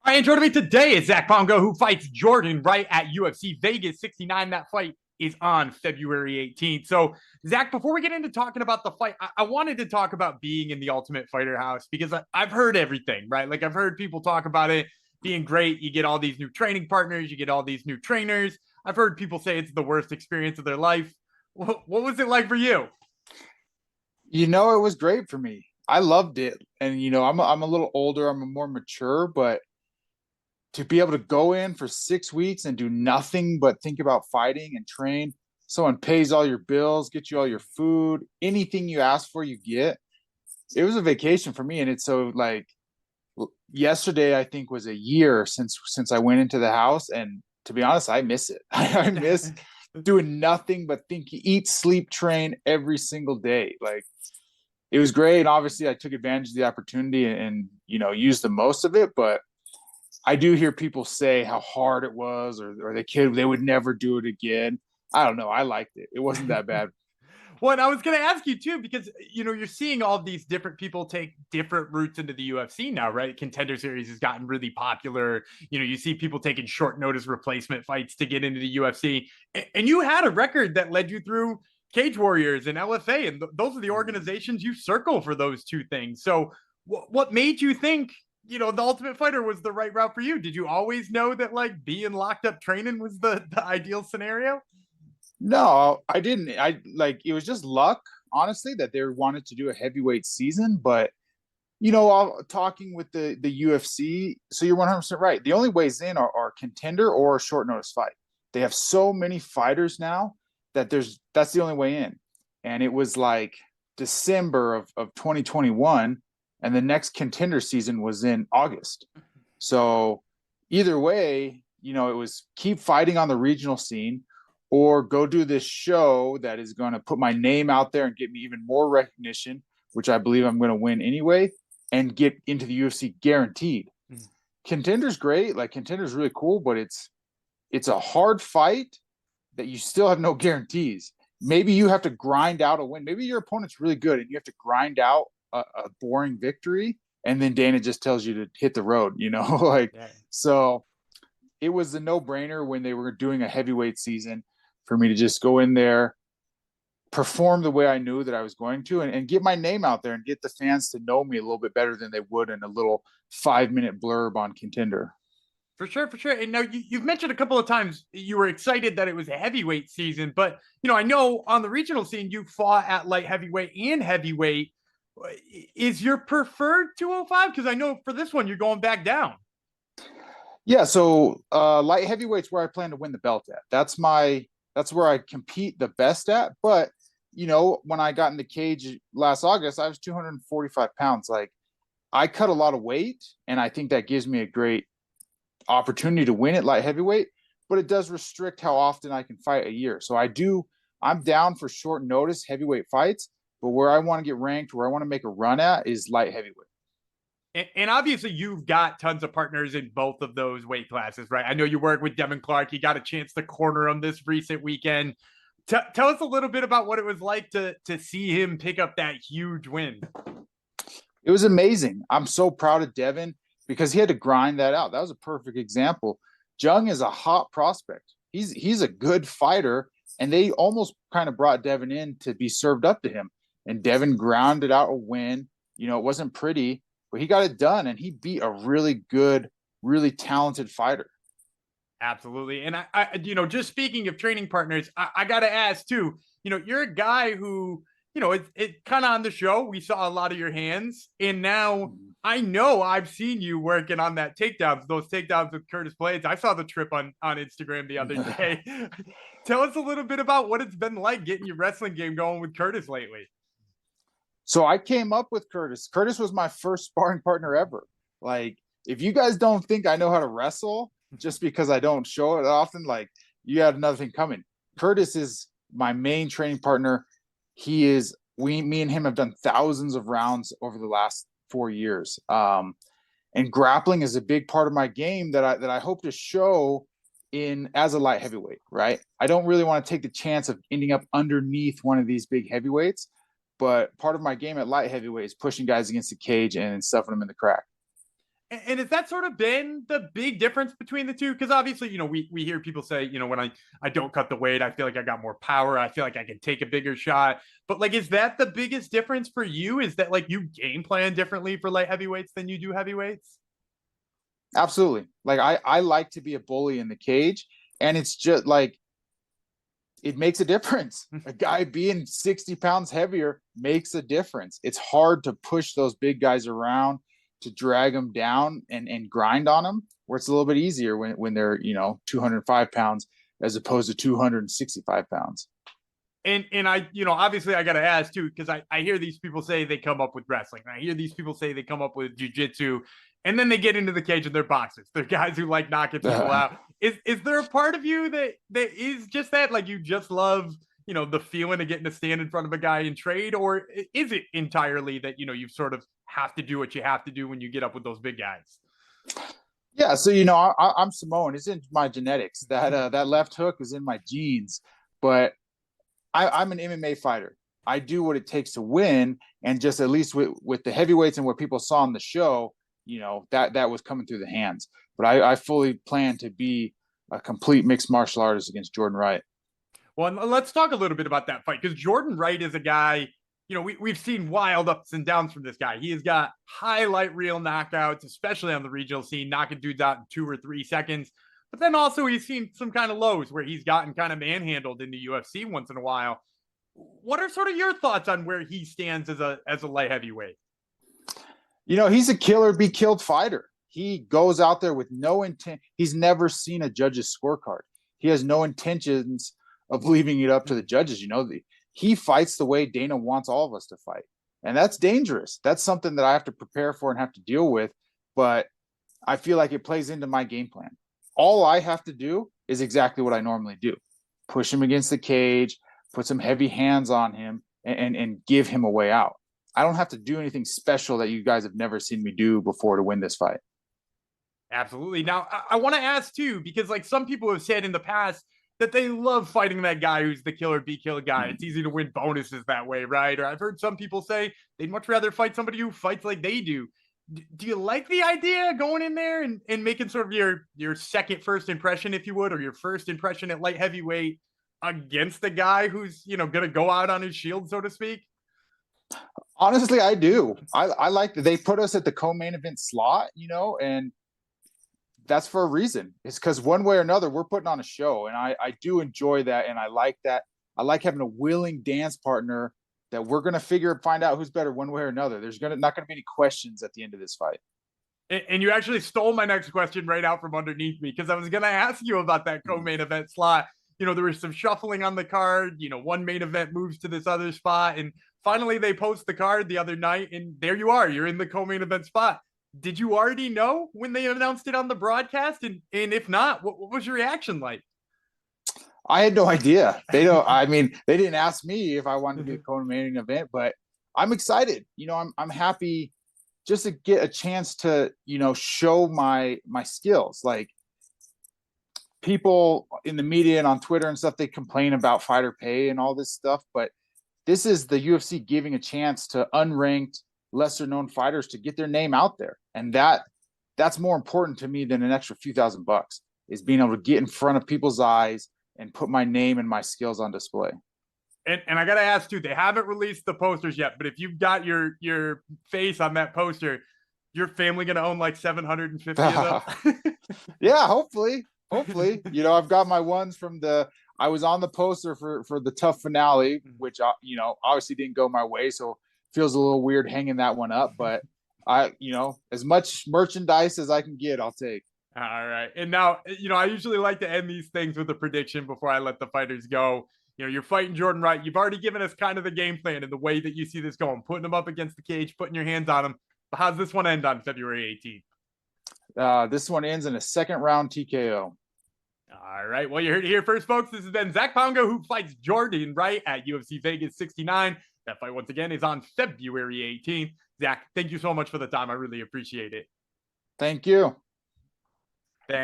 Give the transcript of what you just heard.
All right, and joining me today is Zac Pauga, who fights Jordan right at UFC Vegas 69. That fight is on February 18th. So, Zac, before we get into talking about the fight, I wanted to talk about being in the Ultimate Fighter house because I've heard everything, right? Like, I've heard people talk about it being great. You get all these new training partners, you get all these new trainers. I've heard people say it's the worst experience of their life. What was it like for you? It was great for me. I loved it. And I'm a little older, I'm more mature, but to be able to go in for 6 weeks and do nothing but think about fighting and train, someone pays all your bills, get you all your food, anything you ask for, you get. It was a vacation for me. And it's so like yesterday, I think was a year since I went into the house. And to be honest, I miss it. I miss doing nothing but think, eat, sleep, train every single day. Like it was great. And obviously I took advantage of the opportunity and used the most of it. But I do hear people say how hard it was or they would never do it again. I don't know. I liked it. It wasn't that bad. Well, and I was going to ask you too, because you're seeing all these different people take different routes into the UFC now, right? Contender Series has gotten really popular. You see people taking short notice replacement fights to get into the UFC, and you had a record that led you through Cage Warriors and LFA, and those are the organizations you circle for those two things. So, what made you think the Ultimate Fighter was the right route for you? Did you always know that like being locked up training was the ideal scenario? No, I didn't. I like it was just luck, honestly, that they wanted to do a heavyweight season. But talking with the UFC, so you're 100% right. The only ways in are contender or a short notice fight. They have so many fighters now that that's the only way in. And it was like December of 2021, and the next contender season was in August. So either way, it was keep fighting on the regional scene or go do this show that is going to put my name out there and get me even more recognition, which I believe I'm going to win anyway, and get into the UFC guaranteed. Mm. Contender's great. Like Contender's really cool, but it's a hard fight that you still have no guarantees. Maybe you have to grind out a win. Maybe your opponent's really good and you have to grind out a boring victory. And then Dana just tells you to hit the road, like, Yeah. so it was a no brainer when they were doing a heavyweight season for me to just go in there, perform the way I knew that I was going to, and get my name out there and get the fans to know me a little bit better than they would in a little 5-minute blurb on Contender. For sure, for sure. And now you've mentioned a couple of times you were excited that it was a heavyweight season, but I know on the regional scene you fought at light heavyweight and heavyweight. Is your preferred 205? Because I know for this one you're going back down. Yeah, so light heavyweight's where I plan to win the belt at. That's where I compete the best at. But when I got in the cage last August, I was 245 pounds. Like I cut a lot of weight, and I think that gives me a great opportunity to win at light heavyweight, but it does restrict how often I can fight a year. So I'm down for short notice heavyweight fights, but where I want to get ranked, where I want to make a run at is light heavyweight. And obviously you've got tons of partners in both of those weight classes, right? I know you work with Devin Clark. You got a chance to corner him this recent weekend. Tell us a little bit about what it was like to see him pick up that huge win. It was amazing. I'm so proud of Devin because he had to grind that out. That was a perfect example. Jung is a hot prospect. He's a good fighter, and they almost kind of brought Devin in to be served up to him. And Devin grounded out a win. It wasn't pretty, but he got it done, and he beat a really good, really talented fighter. Absolutely. And I just speaking of training partners, I got to ask too, you're a guy who, it kind of on the show, we saw a lot of your hands. And now I know I've seen you working on those takedowns with Curtis Blaydes. I saw the trip on Instagram the other day. Tell us a little bit about what it's been like getting your wrestling game going with Curtis lately. So I came up with Curtis. Curtis was my first sparring partner ever. Like, if you guys don't think I know how to wrestle just because I don't show it often, like, you had another thing coming. Curtis is my main training partner. Me and him have done thousands of rounds over the last 4 years. And grappling is a big part of my game that I hope to show in as a light heavyweight, right? I don't really want to take the chance of ending up underneath one of these big heavyweights, but part of my game at light heavyweight is pushing guys against the cage and stuffing them in the crack. And has that sort of been the big difference between the two? Because obviously, we hear people say, when I don't cut the weight, I feel like I got more power. I feel like I can take a bigger shot. But like, is that the biggest difference for you? Is that like you game plan differently for light heavyweights than you do heavyweights? Absolutely. Like I like to be a bully in the cage, and it's just like it makes a difference. A guy being 60 pounds heavier makes a difference. It's hard to push those big guys around, to drag them down and grind on them, where it's a little bit easier when they're, 205 pounds as opposed to 265 pounds. And I, obviously I got to ask too, because I hear these people say they come up with wrestling. And I hear these people say they come up with jujitsu, and then they get into the cage and they're boxers. They're guys who like knocking people out. Is there a part of you that is just that, like you just love, the feeling of getting to stand in front of a guy and trade, or is it entirely that you sort of have to do what you have to do when you get up with those big guys? Yeah, so I'm Samoan. It's in my genetics. That left hook is in my genes, but I'm an MMA fighter. I do what it takes to win, and just at least with the heavyweights and what people saw on the show, that was coming through the hands. But I fully plan to be a complete mixed martial artist against Jordan Wright. Well, let's talk a little bit about that fight, because Jordan Wright is a guy, we've seen wild ups and downs from this guy. He has got highlight reel knockouts, especially on the regional scene, knocking dudes out in 2 or 3 seconds. But then also he's seen some kind of lows where he's gotten kind of manhandled in the UFC once in a while. What are sort of your thoughts on where he stands as a light heavyweight? He's a killer be killed fighter. He goes out there with no intent. He's never seen a judge's scorecard. He has no intentions of leaving it up to the judges. He fights the way Dana wants all of us to fight. And that's dangerous. That's something that I have to prepare for and have to deal with. But I feel like it plays into my game plan. All I have to do is exactly what I normally do. Push him against the cage, put some heavy hands on him, and give him a way out. I don't have to do anything special that you guys have never seen me do before to win this fight. Absolutely. Now, I want to ask too, because like some people have said in the past that they love fighting that guy who's the killer be killed guy. It's easy to win bonuses that way, right? Or I've heard some people say they'd much rather fight somebody who fights like they do. Do you like the idea going in there and making sort of your second first impression, if you would, or your first impression at light heavyweight against the guy who's, going to go out on his shield, so to speak? Honestly, I do. I like that they put us at the co-main event slot, and that's for a reason. It's because one way or another, we're putting on a show, and I do enjoy that, and I like that. I like having a willing dance partner that we're going to find out who's better one way or another. There's not going to be any questions at the end of this fight. And you actually stole my next question right out from underneath me, because I was going to ask you about that co-main event slot. There was some shuffling on the card. One main event moves to this other spot, and finally they post the card the other night, and there you are. You're in the co-main event spot. Did you already know when they announced it on the broadcast? And if not, what was your reaction like? I had no idea. They didn't ask me if I wanted to be the co-main event, but I'm excited. I'm happy just to get a chance to, show my skills. Like, people in the media and on Twitter and stuff, they complain about fighter pay and all this stuff, but this is the UFC giving a chance to unranked, lesser known fighters to get their name out there. And that's more important to me than an extra few $1,000, is being able to get in front of people's eyes and put my name and my skills on display. And I got to ask too, they haven't released the posters yet, but if you've got your face on that poster, your family going to own like 750 of them? Yeah, hopefully. I've got my ones from I was on the poster for the TUF finale, which, obviously didn't go my way. So feels a little weird hanging that one up, but as much merchandise as I can get, I'll take. All right. And now, I usually like to end these things with a prediction before I let the fighters go. You're fighting Jordan Wright. You've already given us kind of the game plan and the way that you see this going, putting him up against the cage, putting your hands on him. But how's this one end on February 18th? This one ends in a second round TKO. All right. Well, you heard it here first, folks. This has been Zac Pauga, who fights Jordan Wright at UFC Vegas 69. That fight, once again, is on February 18th. Zac, thank you so much for the time. I really appreciate it. Thank you.